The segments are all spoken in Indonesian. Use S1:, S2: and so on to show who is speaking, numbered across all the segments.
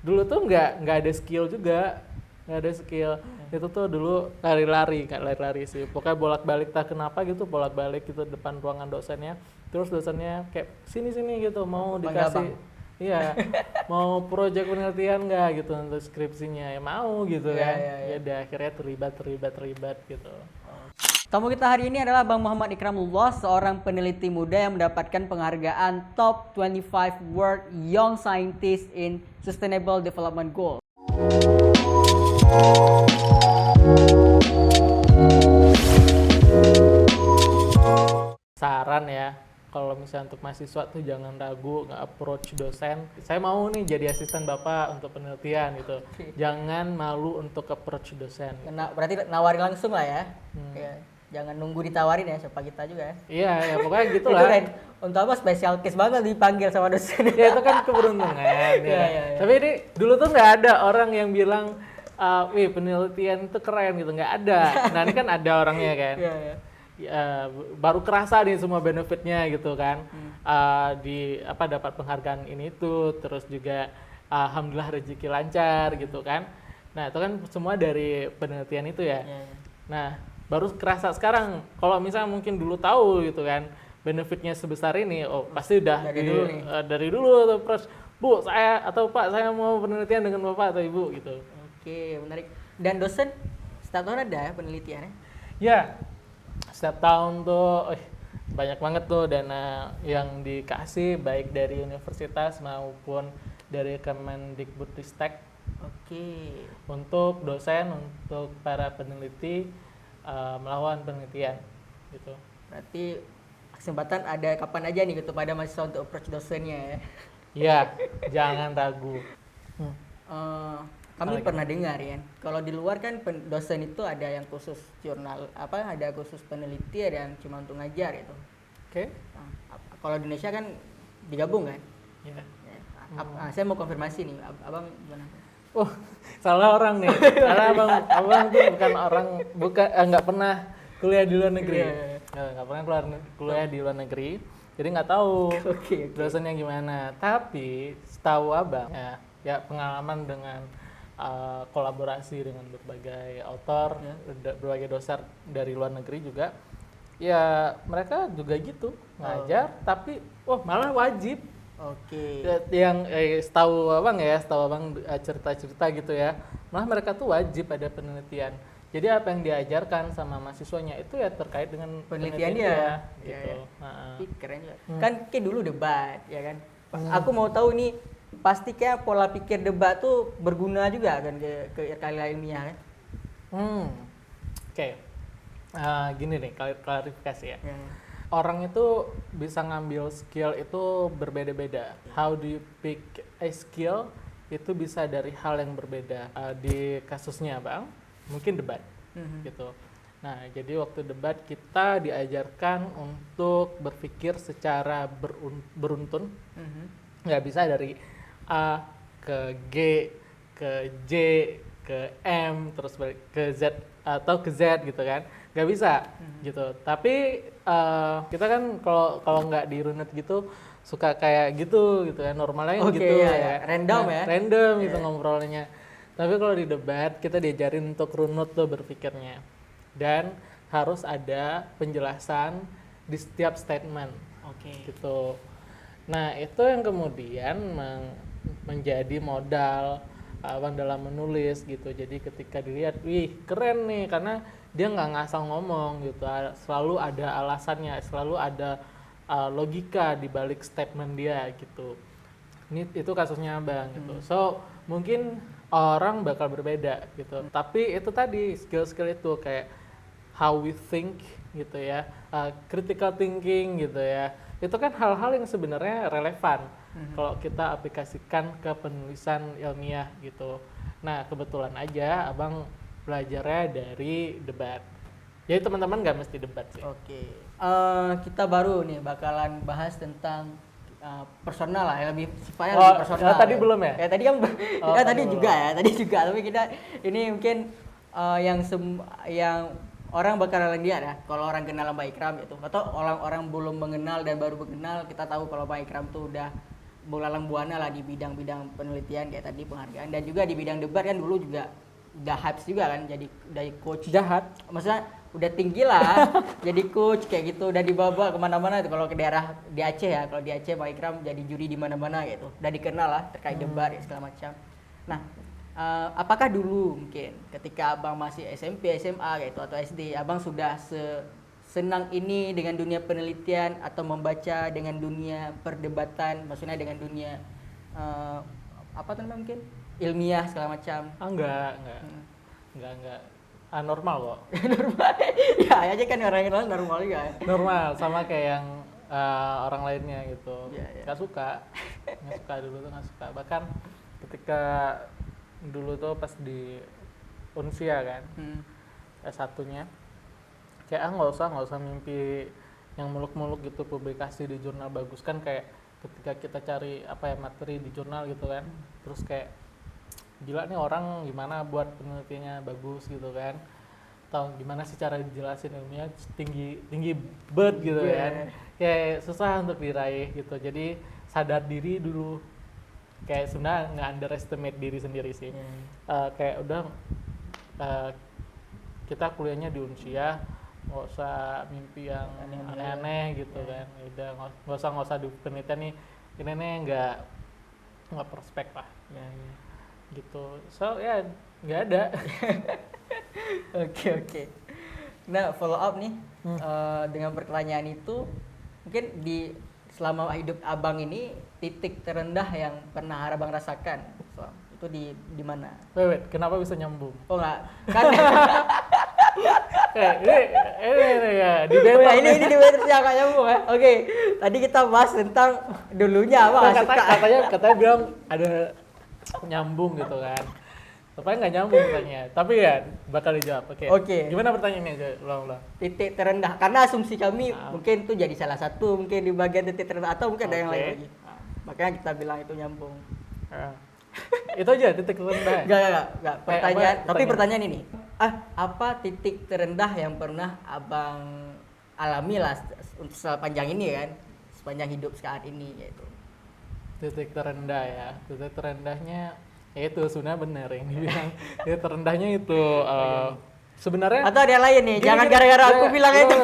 S1: dulu tuh nggak ada skill juga, nggak ada skill. Itu tuh dulu lari-lari sih, pokoknya bolak-balik tak kenapa gitu, bolak-balik gitu depan ruangan dosennya, terus dosennya kayak sini gitu mau dikasih, iya, mau proyek penelitian nggak gitu untuk skripsinya, ya mau gitu kan. Ya udah akhirnya terlibat gitu.
S2: Tamu kita hari ini adalah Bang Muhammad Ikramullah, seorang peneliti muda yang mendapatkan penghargaan Top 25 World Young Scientist in Sustainable Development Goals.
S1: Saran ya, kalau misalnya untuk mahasiswa tuh jangan ragu nge-approach dosen. Saya mau nih jadi asisten Bapak untuk penelitian gitu. Jangan malu untuk approach dosen.
S2: Berarti nawarin langsung lah ya. Ya. Jangan nunggu ditawarin ya, siapa kita juga ya.
S1: Iya, ya pokoknya gitu lah.
S2: Itu kan, untuk apa special case banget dipanggil sama dosen.
S1: Ya itu kan keberuntungan. Ya. Tapi ini dulu tuh nggak ada orang yang bilang, wih penelitian itu keren gitu, nggak ada. Nah ini kan ada orangnya kan. Ya, baru kerasa nih semua benefitnya gitu kan. Dapat penghargaan ini tuh, terus juga alhamdulillah rezeki lancar gitu kan. Nah itu kan semua dari penelitian itu ya. Nah baru kerasa sekarang. Kalau misalnya mungkin dulu tahu gitu kan benefitnya sebesar ini, pasti udah dari dulu tuh, terus Bu saya atau Pak saya mau penelitian dengan Bapak atau Ibu gitu.
S2: Oke, menarik. Dan dosen setiap tahun ada ya penelitiannya?
S1: Ya, setiap tahun tuh banyak banget tuh dana yang dikasih baik dari universitas maupun dari Kemendikbudristek.
S2: Oke.
S1: Untuk dosen, untuk para peneliti melakukan penelitian gitu.
S2: Berarti kesempatan ada kapan aja nih gitu pada mahasiswa untuk approach dosennya ya.
S1: Iya, jangan ragu.
S2: Kami pernah dengar ya, kalau di luar kan dosen itu ada yang khusus jurnal, ada khusus peneliti, ada yang cuma untuk ngajar itu.
S1: Oke.
S2: Kalau di Indonesia kan digabung kan?
S1: Iya.
S2: Saya mau konfirmasi nih, abang gimana?
S1: Salah orang nih. Karena abang tuh nggak pernah kuliah di luar negeri. Nggak pernah kuliah di luar negeri. Jadi nggak tahu dosennya gimana. Tapi setahu abang ya pengalaman dengan kolaborasi dengan berbagai author, berbagai dosen dari luar negeri juga. Ya mereka juga gitu ngajar, tapi malah wajib.
S2: Oke.
S1: Yang setahu abang cerita-cerita gitu ya, malah mereka tuh wajib ada penelitian. Jadi apa yang diajarkan sama mahasiswanya itu ya terkait dengan
S2: penelitian dia
S1: gitu.
S2: Keren juga. Kan kayak dulu debat ya kan. Aku mau tahu nih, pasti kayak pola pikir debat tuh berguna juga kan ke karya ilmiah kan.
S1: Oke. Gini nih klarifikasi ya. Orang itu bisa ngambil skill itu berbeda-beda. How do you pick a skill itu bisa dari hal yang berbeda. Di kasusnya bang, mungkin debat gitu. Nah jadi waktu debat kita diajarkan untuk berpikir secara beruntun. Nggak bisa dari A ke G ke J ke M terus ke Z atau ke Z gitu kan. Nggak bisa gitu. Tapi kita kan kalau nggak dirunut gitu suka kayak gitu kan, normalnya gitu ya. Random gitu ngobrolnya. Tapi kalau di debat kita diajarin untuk runut tuh berpikirnya, dan harus ada penjelasan di setiap statement. Gitu. Nah itu yang kemudian menjadi modal abang dalam menulis gitu. Jadi ketika dilihat, wih keren nih, karena dia nggak ngasal ngomong gitu, selalu ada alasannya, selalu ada logika di balik statement dia gitu. Itu kasusnya abang gitu. So mungkin orang bakal berbeda gitu, tapi itu tadi skill-skill itu kayak how we think gitu ya, critical thinking gitu ya, itu kan hal-hal yang sebenarnya relevan kalau kita aplikasikan ke penulisan ilmiah gitu. Nah kebetulan aja abang belajarnya dari debat. Jadi teman-teman nggak mesti debat sih.
S2: Kita baru nih bakalan bahas tentang personal lah, yang lebih sifatnya lebih personal.
S1: Tadi belum ya?
S2: Tadi kan tadi juga. Tapi kita ini mungkin yang orang bakalan lihat ya, kalau orang kenal Mbak Ikram itu, atau orang-orang belum mengenal dan baru mengenal, kita tahu kalau Mbak Ikram tuh udah belalang buana lah di bidang-bidang penelitian kayak tadi penghargaan, dan juga di bidang debat kan dulu juga udah hype juga kan, jadi dari coach
S1: Jahat.
S2: maksudnya udah tinggi lah jadi coach kayak gitu, udah dibawa kemana-mana tuh. Kalau ke daerah di Aceh ya, kalau di Aceh Bang Ikram jadi juri di mana-mana gitu, udah dikenal lah terkait debat ya, segala macam. Nah, apakah dulu mungkin ketika abang masih SMP, SMA gitu atau SD, abang sudah senang ini dengan dunia penelitian atau membaca dengan dunia perdebatan, maksudnya dengan dunia apa tuh namanya, mungkin ilmiah segala macam?
S1: Enggak. Enggak. Normal kok.
S2: Normal ya aja kan, orang yang lain normal juga ya.
S1: Normal, sama kayak yang orang lainnya gitu.
S2: Iya.
S1: Nggak suka dulu tuh nggak suka. Bahkan ketika dulu tuh pas di Unsia kan, S1-nya, kayak nggak usah mimpi yang muluk-muluk gitu, publikasi di jurnal bagus kan. Kayak ketika kita cari materi di jurnal gitu kan, terus kayak gila nih orang gimana buat penelitiannya bagus gitu kan, atau gimana sih cara dijelasin ilmiah tinggi banget gitu kan, kayak susah untuk diraih gitu. Jadi sadar diri dulu, kayak sebenarnya nggak underestimate diri sendiri sih. Kayak udah kita kuliahnya di Unsia, nggak usah mimpi yang aneh-aneh gitu kan. Udah nggak usah di penelitian nih, ini nggak prospek lah gitu. So ya nggak ada.
S2: Oke. Nah, follow up nih dengan pertanyaan itu, mungkin selama hidup abang ini, titik terendah yang pernah abang rasakan itu di mana?
S1: Wait, kenapa bisa nyambung?
S2: Oh enggak, kan
S1: ini ya di beta.
S2: ini di beta sih agak nyambung ya. Oke, tadi kita bahas tentang dulunya apa
S1: katanya bilang ada nyambung gitu kan. Tapi nggak nyambung katanya. Tapi ya bakal dijawab. Oke. Gimana pertanyaannya aja? Ulang.
S2: Titik terendah. Karena asumsi kami mungkin itu jadi salah satu mungkin di bagian titik terendah, atau mungkin ada yang lain lagi. Makanya kita bilang itu nyambung.
S1: Itu aja titik terendah.
S2: Enggak. Pertanyaan ini. Apa titik terendah yang pernah abang alami lah untuk sepanjang ini kan? Sepanjang hidup saat ini yaitu.
S1: Titik terendah ya. Titik terendahnya itu sebenarnya benar yang dibilang. Titik terendahnya itu sebenarnya,
S2: atau ada yang lain nih, jangan gara-gara aku bilang itu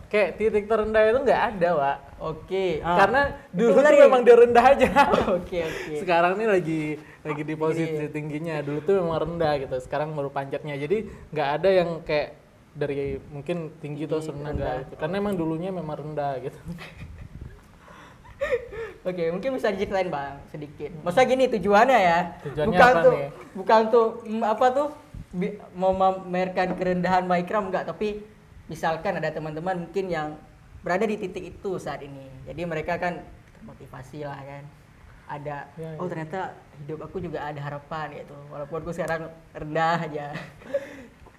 S1: kayak titik terendah itu nggak ada, Wak.
S2: Oke.
S1: Karena dulu tuh memang dia rendah aja.
S2: Oke.
S1: Sekarang nih lagi di posisi tingginya. Dulu tuh memang rendah gitu. Sekarang baru panjatnya. Jadi nggak ada yang kayak dari mungkin tinggi tuh rendah gitu. Karena emang dulunya memang rendah gitu.
S2: Oke, mungkin bisa diceritain Bang sedikit. Maksudnya gini tujuannya ya.
S1: Tujuannya
S2: bukan tuh mau memamerkan kerendahan Bang Ikram enggak, tapi misalkan ada teman-teman mungkin yang berada di titik itu saat ini. Jadi mereka kan termotivasi lah kan. Ada ternyata hidup aku juga ada harapan gitu. Walaupun aku sekarang rendah aja.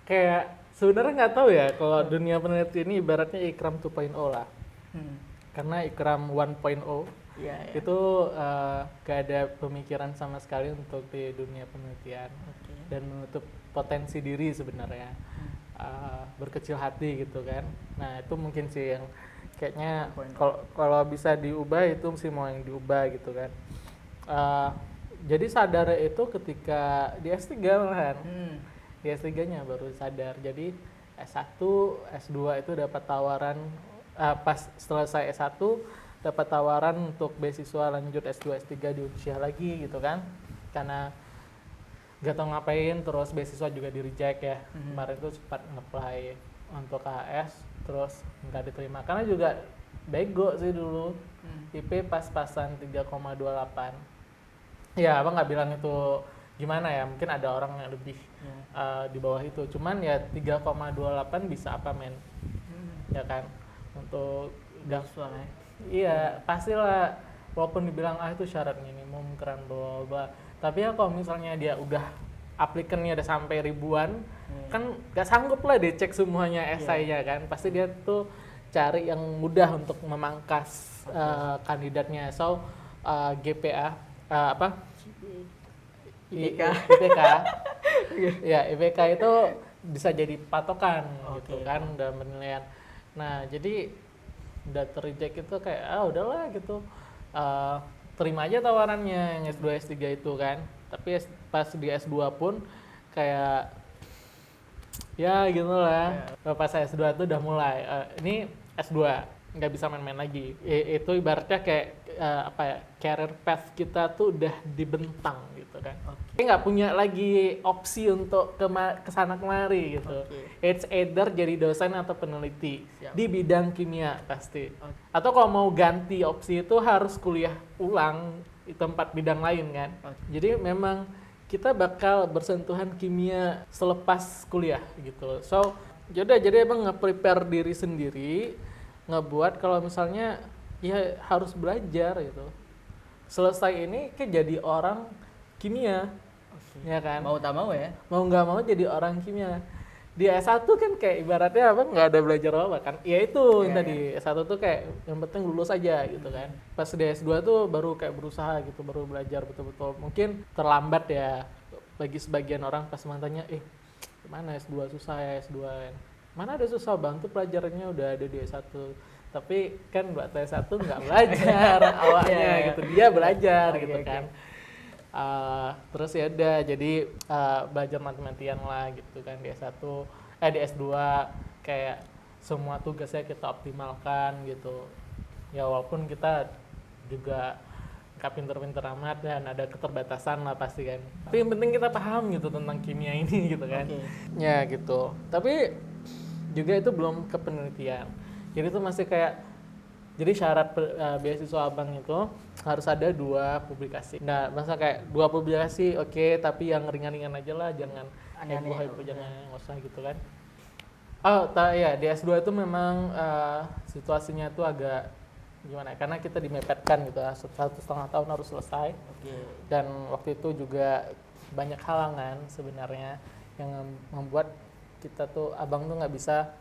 S1: Kayak sebenarnya nggak tahu ya kalau dunia penelitian ini ibaratnya Ikram 2.0 lah. Karena Ikram 1.0 itu gak ada pemikiran sama sekali untuk di dunia penelitian dan menutup potensi diri sebenarnya, berkecil hati gitu kan. Nah itu mungkin sih yang kayaknya kalau bisa diubah itu sih mau yang diubah gitu kan. Jadi sadar itu ketika di S3 malahan. Di S3-nya baru sadar. Jadi S1, S2 itu dapat tawaran. Pas selesai S1 dapat tawaran untuk beasiswa lanjut S2, S3 di Unsia lagi gitu kan, karena gak tau ngapain, terus beasiswa juga di reject ya. Kemarin tuh sempat nge-apply untuk KHS terus nggak diterima karena juga bego sih dulu. IP pas-pasan 3,28. Ya abang nggak bilang itu gimana ya, mungkin ada orang yang lebih di bawah itu, cuman ya 3,28 bisa apa men, ya kan. Untuk
S2: beasiswa ya.
S1: Iya pastilah, walaupun dibilang itu syarat minimum keren bla, tapi ya kalau misalnya dia udah aplikannya udah sampai ribuan, kan gak sanggup lah dia cek semuanya esainya kan. Pasti dia tuh cari yang mudah untuk memangkas kandidatnya. So GPA IPK ya, IPK itu bisa jadi patokan gitu kan dalam penilaian. Nah jadi udah terreject itu kayak udahlah gitu, terima aja tawarannya yang S2 S3 itu kan. Tapi pas di S2 pun kayak ya gitu lah. Pas S2 itu udah mulai ini S2 nggak bisa main-main lagi. Itu ibaratnya kayak apa ya, career path kita tuh udah dibentang gitu kan. Kita nggak punya lagi opsi untuk kesana kemari gitu. It's either jadi dosen atau peneliti di bidang kimia pasti. Atau kalau mau ganti opsi itu harus kuliah ulang di tempat bidang lain kan. Jadi memang kita bakal bersentuhan kimia selepas kuliah gitu. So jadi emang nge-prepare diri sendiri, ngebuat kalau misalnya ya harus belajar gitu. Selesai ini kan jadi orang kimia, ya kan?
S2: Mau tak mau ya?
S1: Mau nggak mau jadi orang kimia. Di S1 kan kayak ibaratnya apa, nggak ada belajar apa kan? Ya itu yang tadi, S1 tuh kayak yang penting lulus aja gitu kan. Pas di S2 tuh baru kayak berusaha gitu, baru belajar betul-betul. Mungkin terlambat ya bagi sebagian orang pas tanya, gimana S2 susah ya S2 kan? Mana ada susah bang, tuh pelajarannya udah ada di S1. Tapi kan buat S1 nggak belajar awalnya gitu, dia belajar gitu kan. Terus ya udah jadi belajar mati-matian lah gitu kan di S1, di S2 kayak semua tugasnya kita optimalkan gitu. Ya walaupun kita juga nggak pinter-pinter amat dan ada keterbatasan lah pasti kan. Tapi yang penting kita paham gitu tentang kimia ini gitu kan. Ya gitu. Tapi juga itu belum ke penelitian. Jadi itu masih kayak, jadi syarat beasiswa abang itu harus ada 2 publikasi. Nah, masa kayak 2 publikasi oke, tapi yang ringan-ringan aja lah, jangan heboh-heboh, jangan nggak usah gitu kan. Ya di S2 itu memang situasinya itu agak gimana? Karena kita dimepetkan gitu, 1,5 tahun harus selesai. Dan waktu itu juga banyak halangan sebenarnya yang membuat kita tuh, abang tuh nggak bisa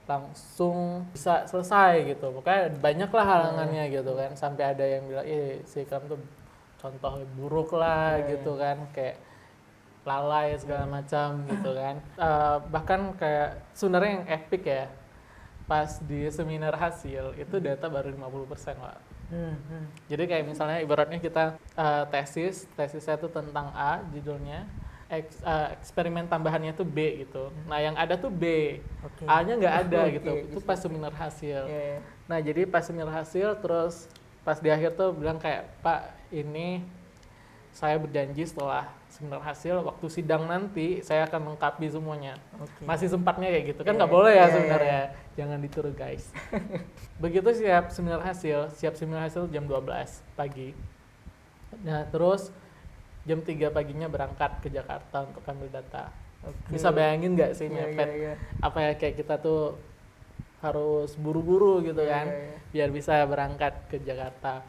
S1: langsung bisa selesai gitu. Pokoknya banyak lah halangannya gitu kan. Sampai ada yang bilang, si Ikram tuh contoh buruk lah gitu kan. Kayak lalai segala macam gitu kan. Bahkan kayak sebenarnya yang epic ya, pas di seminar hasil itu data baru 50% Pak. Jadi kayak misalnya ibaratnya kita tesisnya tuh tentang A judulnya, eksperimen tambahannya tuh B gitu. Nah yang ada tuh B, A-nya nggak ada gitu. Itu pas seminar hasil. Nah jadi pas seminar hasil terus pas di akhir tuh bilang kayak, Pak ini saya berjanji setelah seminar hasil waktu sidang nanti saya akan lengkapi semuanya. Masih sempatnya kayak gitu kan, nggak boleh ya sebenarnya. Jangan ditiru guys. Begitu siap seminar hasil jam 12 pagi. Nah terus jam 3 paginya berangkat ke Jakarta untuk ambil data. Bisa bayangin nggak sih mepet? Apa ya, kayak kita tuh harus buru-buru gitu kan, biar bisa berangkat ke Jakarta.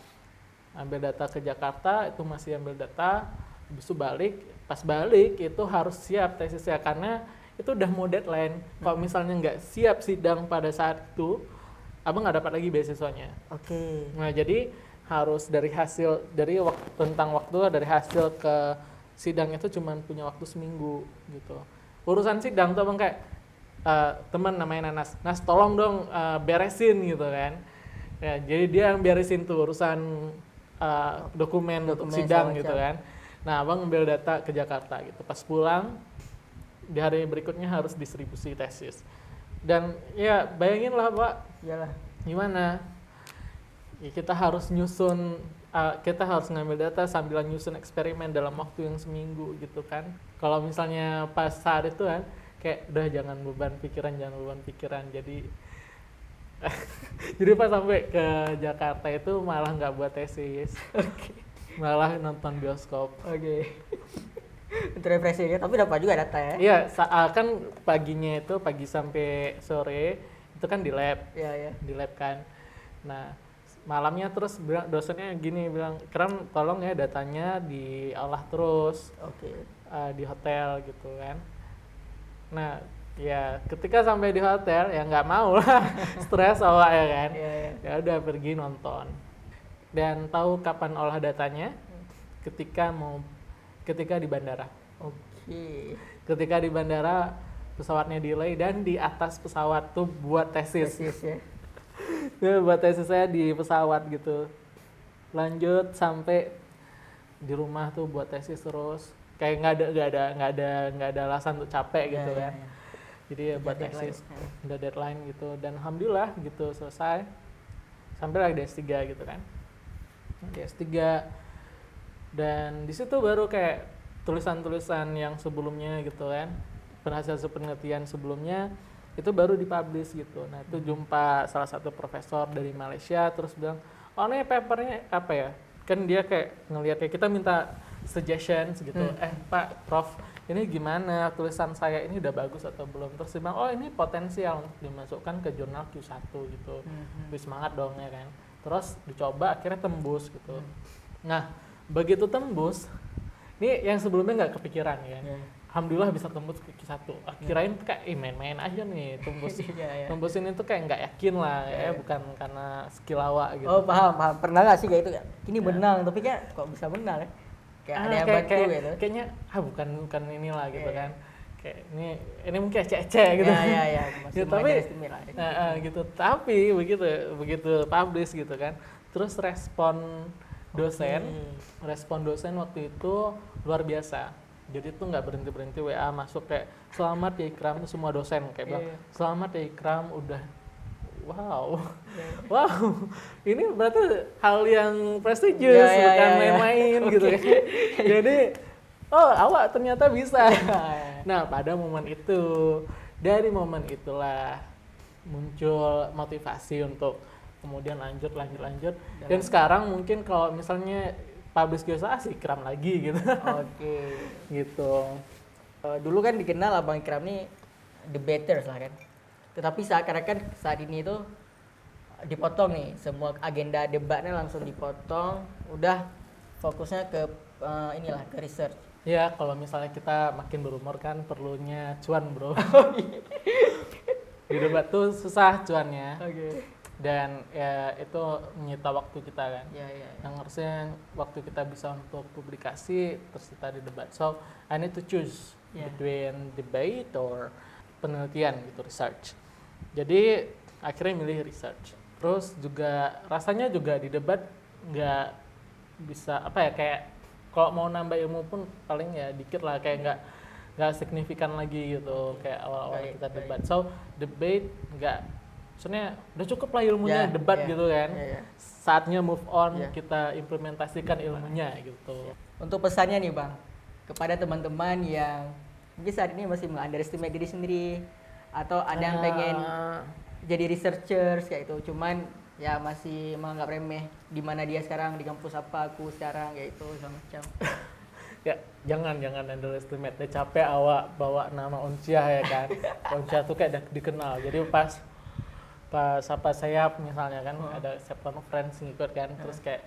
S1: Ambil data ke Jakarta, itu masih ambil data, habis itu balik. Pas balik itu harus siap tesisnya, karena itu udah mau deadline. Kalau misalnya nggak siap sidang pada saat itu, abang nggak dapat lagi beasiswanya. Nah jadi harus dari tentang waktu dari hasil ke sidang itu cuma punya waktu seminggu gitu. Urusan sidang tuh abang kayak teman namanya Nas tolong dong beresin gitu kan. Ya, jadi dia yang beresin tuh urusan dokumen untuk sidang gitu kan. Nah abang ngambil data ke Jakarta gitu. Pas pulang di hari berikutnya harus distribusi tesis. Dan ya bayangin lah Pak, gimana? Ya, kita harus kita harus ngambil data sambil nyusun eksperimen dalam waktu yang seminggu gitu kan. Kalau misalnya pas saat itu kan kayak udah jangan beban pikiran. Jadi jadi pas sampai ke Jakarta itu malah nggak buat tesis. Malah nonton bioskop.
S2: Untuk refreshing ya, tapi dapat juga data ya?
S1: Iya, kan paginya itu pagi sampai sore itu kan di lab. Di lab kan. Nah malamnya terus dosennya bilang Ikram tolong ya datanya diolah terus di hotel gitu kan. Nah ya ketika sampai di hotel ya nggak mau lah stres awak ya kan. Ya udah pergi nonton. Dan tahu kapan olah datanya? Ketika di bandara. Ketika di bandara pesawatnya delay dan di atas pesawat tuh buat tesis ya. Buat tesis saya di pesawat gitu. lanjut sampai di rumah tuh buat tesis terus, kayak nggak ada alasan untuk capek gitu kan. Jadi ya buat tesis, udah deadline gitu, dan alhamdulillah gitu selesai sampai lagi di S3 gitu kan. Di S3 dan di situ baru kayak tulisan-tulisan yang sebelumnya gitu kan, hasil penelitian sebelumnya itu baru dipublish gitu. Nah itu jumpa salah satu profesor dari Malaysia, terus bilang, oh ini papernya apa ya, kan dia kayak ngelihat kayak kita minta suggestions gitu, Pak Prof ini gimana, tulisan saya ini udah bagus atau belum, terus dia bilang, oh ini potensial untuk dimasukkan ke jurnal Q1 gitu. Semangat dong ya kan, terus dicoba akhirnya tembus gitu. Nah begitu tembus, ini yang sebelumnya nggak kepikiran ya. Alhamdulillah bisa tembus ke Q1. Kirain kayak main-main aja nih tembus. Tembusin itu kayak nggak yakin lah ya, bukan karena skill awak gitu.
S2: Oh paham. Pernah nggak sih kayak itu? Ini benang, tapi kayak kok bisa benang ya? Kayak ada yang bantu gitu.
S1: Kayaknya bukan inilah gitu kan. Kayak ini mungkin ecek-ecek gitu.
S2: Iya.
S1: Ya, tapi gitu. Tapi begitu publish gitu kan. Terus respon dosen waktu itu luar biasa. Jadi tuh nggak berhenti WA masuk kayak, selamat ya Ikram, tuh semua dosen kayak bilang, selamat ya Ikram, udah wow, ini berarti hal yang prestigious, bukan main-main gitu kan. Jadi awak ternyata bisa. Nah pada momen itu, dari momen itulah muncul motivasi untuk kemudian lanjut. Dan sekarang mungkin kalau misalnya publish biasa Ikram lagi gitu.
S2: Oke.
S1: Gitu.
S2: Dulu kan dikenal Abang Ikram nih debaters lah kan. Tetapi seakan-akan saat ini itu dipotong nih, semua agenda debatnya langsung dipotong, udah fokusnya ke ke research.
S1: Ya kalau misalnya kita makin berumur kan perlunya cuan bro. Di debat tuh susah cuannya. Dan ya itu menyita waktu kita kan. Yang harusnya waktu kita bisa untuk publikasi tersita di debat. So I need to choose between debate or penelitian gitu, research. Jadi akhirnya milih research. Terus juga rasanya juga di debat nggak bisa kayak kalau mau nambah ilmu pun paling ya dikit lah, kayak nggak signifikan lagi gitu kayak awal-awal kita debat. So debate nggak, maksudnya udah cukup lah ilmunya debat gitu kan. Saatnya move on, kita implementasikan ilmunya gitu.
S2: Untuk pesannya nih Bang, kepada teman-teman yang mungkin saat ini masih meng-underestimate diri sendiri, atau ada yang pengen jadi researchers kayak itu, cuman ya masih menganggap remeh di mana dia sekarang, di kampus apa aku sekarang kayak itu macam.
S1: Ya jangan underestimate. Dia capek awak bawa nama Unsyah ya kan. Unsyah tuh kayak udah dikenal. Jadi pas apa Sayap misalnya kan, ada Sayap conference ngikut kan, terus kayak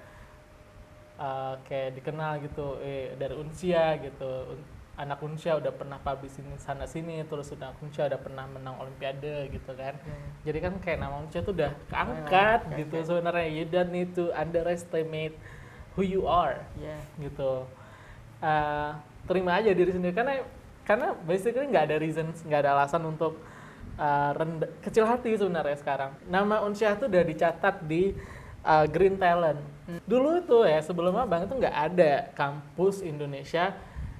S1: dikenal gitu, dari Unsyah gitu, anak Unsyah udah pernah publish sana sini, terus anak Unsyah udah pernah menang Olimpiade gitu kan. Jadi kan kayak nama Unsyah tuh udah keangkat gitu. Sebenarnya you don't need to underestimate who you are gitu. Terima aja diri sendiri, karena basically nggak ada reason, nggak ada alasan untuk kecil hati sebenarnya. Sekarang nama Unsyah tuh udah dicatat di Green Talent. Dulu tuh ya sebelum Abang itu nggak ada kampus Indonesia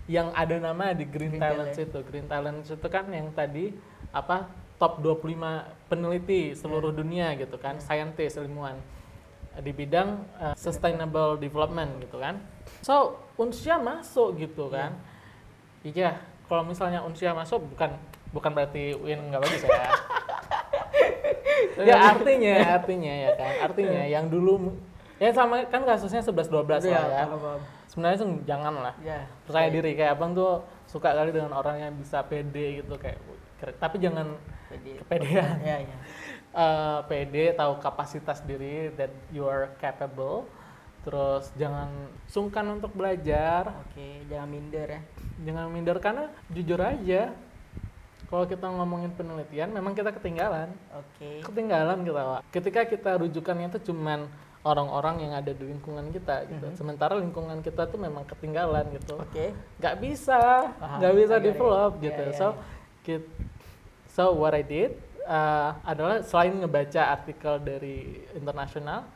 S1: yang ada nama di Green Talent itu. Green Talent itu kan yang tadi top 25 peneliti seluruh dunia gitu kan, scientist, ilmuwan di bidang sustainable development gitu kan. So Unsyah masuk gitu kan. Iya, kalau misalnya Unsyah masuk bukan berarti UIN nggak bagus ya. Ya artinya ya kan. Artinya yang dulu ya sama kan kasusnya 11-12 lah ya. Sebenarnya jangan lah. Percaya diri, kayak Abang tuh suka kali dengan orang yang bisa pede gitu kayak. Tapi jangan kepedean. Pede, tahu kapasitas diri, that you are capable. Terus jangan sungkan untuk belajar.
S2: Jangan minder ya.
S1: Jangan minder, karena jujur aja kalau kita ngomongin penelitian memang kita ketinggalan. Ketinggalan kita, Pak. Ketika kita rujukannya itu cuman orang-orang yang ada di lingkungan kita gitu. Sementara lingkungan kita tuh memang ketinggalan gitu. Nggak bisa develop gitu. So what I did adalah selain ngebaca artikel dari internasional,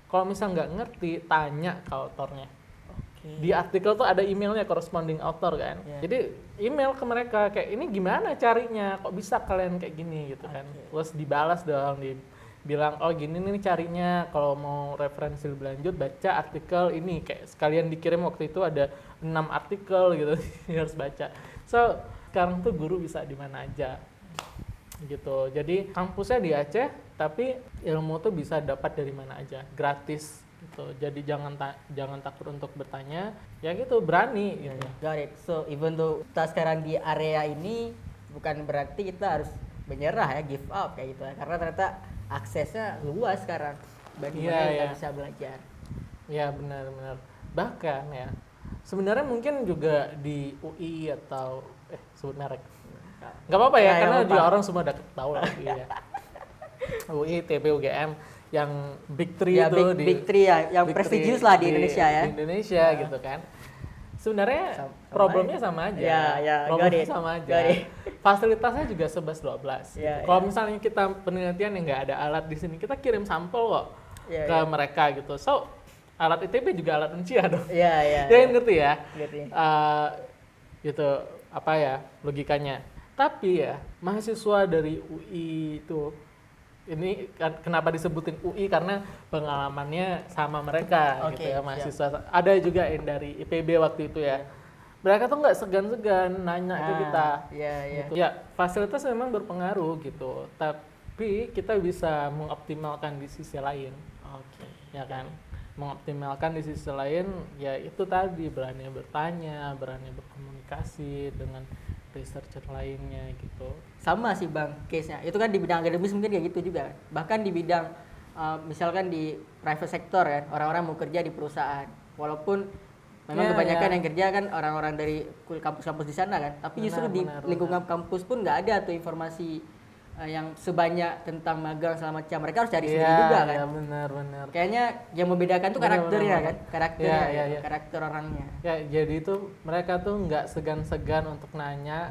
S1: Kalau misal nggak ngerti, tanya ke autornya.
S2: Oke.
S1: Di artikel tuh ada emailnya corresponding author kan.
S2: Yeah.
S1: Jadi email ke mereka kayak ini gimana carinya, kok bisa kalian kayak gini gitu kan. Terus dibalas dong, dibilang oh gini nih carinya, kalau mau referensi lebih lanjut baca artikel ini, kayak sekalian dikirim waktu itu ada 6 artikel gitu harus baca. So sekarang tuh guru bisa di mana aja gitu. Jadi kampusnya di Aceh tapi ilmu tuh bisa dapat dari mana aja, gratis gitu. Jadi jangan takut untuk bertanya, ya gitu, berani gitu.
S2: Got it. So even though kita sekarang di area ini bukan berarti kita harus menyerah ya, give up kayak gitu ya. Karena ternyata aksesnya luas sekarang bagi mereka yang bisa belajar.
S1: Ya benar-benar. Bahkan ya sebenarnya mungkin juga di UI atau sebut merek. Nggak apa-apa ya, karena juga orang semua udah tahu lah ya. UI, TP, UGM yang big three
S2: ya,
S1: itu
S2: big three ya, yang prestigious lah di Indonesia ya.
S1: Di Indonesia gitu kan. Sebenarnya problemnya sama aja. Problemnya sama aja. Fasilitasnya juga 11-12. Gitu. Kalau misalnya kita penelitian yang nggak ada alat di sini, kita kirim sampel kok ke mereka gitu. So alat ITB juga alat Uncia dong.
S2: Iya.
S1: Dia ngerti ya.
S2: Ngerti.
S1: Gitu apa ya logikanya. Tapi ya mahasiswa dari UI itu ini kenapa disebutin UI karena pengalamannya sama mereka gitu ya mahasiswa. Ada juga yang dari IPB waktu itu ya. Mereka tuh nggak segan-segan nanya ke kita. Gitu. Ya fasilitas memang berpengaruh gitu. Tapi kita bisa mengoptimalkan di sisi lain. Ya kan. Mengoptimalkan di sisi lain ya itu tadi berani bertanya, berani berkomunikasi dengan researcher lainnya gitu.
S2: Sama sih Bang case-nya. Itu kan di bidang akademis mungkin kayak gitu juga. Bahkan di bidang misalkan di private sector kan, orang-orang mau kerja di perusahaan. Walaupun memang kebanyakan yang kerja kan orang-orang dari kampus-kampus di sana kan. Tapi justru di lingkungan kampus pun nggak ada tuh informasi yang sebanyak tentang magang segala macam. Mereka harus cari sendiri juga kan.
S1: Iya benar.
S2: Kayaknya yang membedakan tuh karakternya kan. Karakter orangnya.
S1: Ya jadi itu mereka tuh nggak segan-segan untuk nanya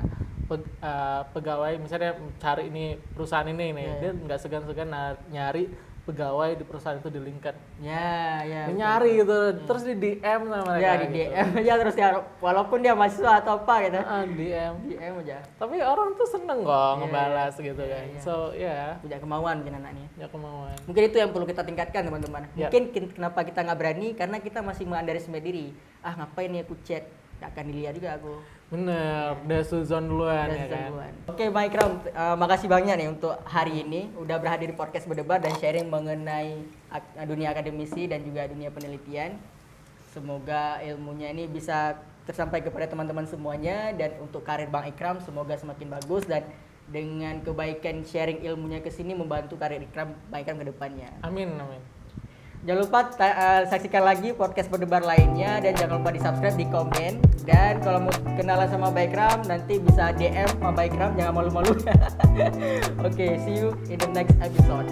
S1: pegawai, misalnya cari ini perusahaan ini nih. Dia nggak segan-segan nyari pegawai di perusahaan itu di LinkedIn. Dia nyari gitu, terus di DM sama mereka.
S2: Di DM aja terus ya, walaupun dia mahasiswa atau apa gitu.
S1: DM
S2: aja.
S1: Tapi orang tuh seneng kok ngebalas gitu kan. So
S2: punya kemauan mungkin anaknya.
S1: Punya kemauan.
S2: Mungkin itu yang perlu kita tingkatkan teman-teman. Mungkin kenapa kita nggak berani karena kita masih mengunderestimate diri. Ngapain nih aku chat? Gak akan dilihat juga aku.
S1: Bener, udah suzon duluan ya kan.
S2: Oke, Bang Ikram, makasih banyak nih untuk hari ini udah berhadir di podcast Berdebat dan sharing mengenai dunia akademisi dan juga dunia penelitian. Semoga ilmunya ini bisa tersampai kepada teman-teman semuanya, dan untuk karir Bang Ikram semoga semakin bagus dan dengan kebaikan sharing ilmunya ke sini membantu karir Bang Ikram ke depannya.
S1: Amin.
S2: Jangan lupa saksikan lagi podcast Berdebar lainnya, dan jangan lupa di-subscribe, di komen, dan kalau mau kenalan sama Bang Ikram nanti bisa DM sama Bang Ikram, jangan malu-malu. Oke, see you in the next episode.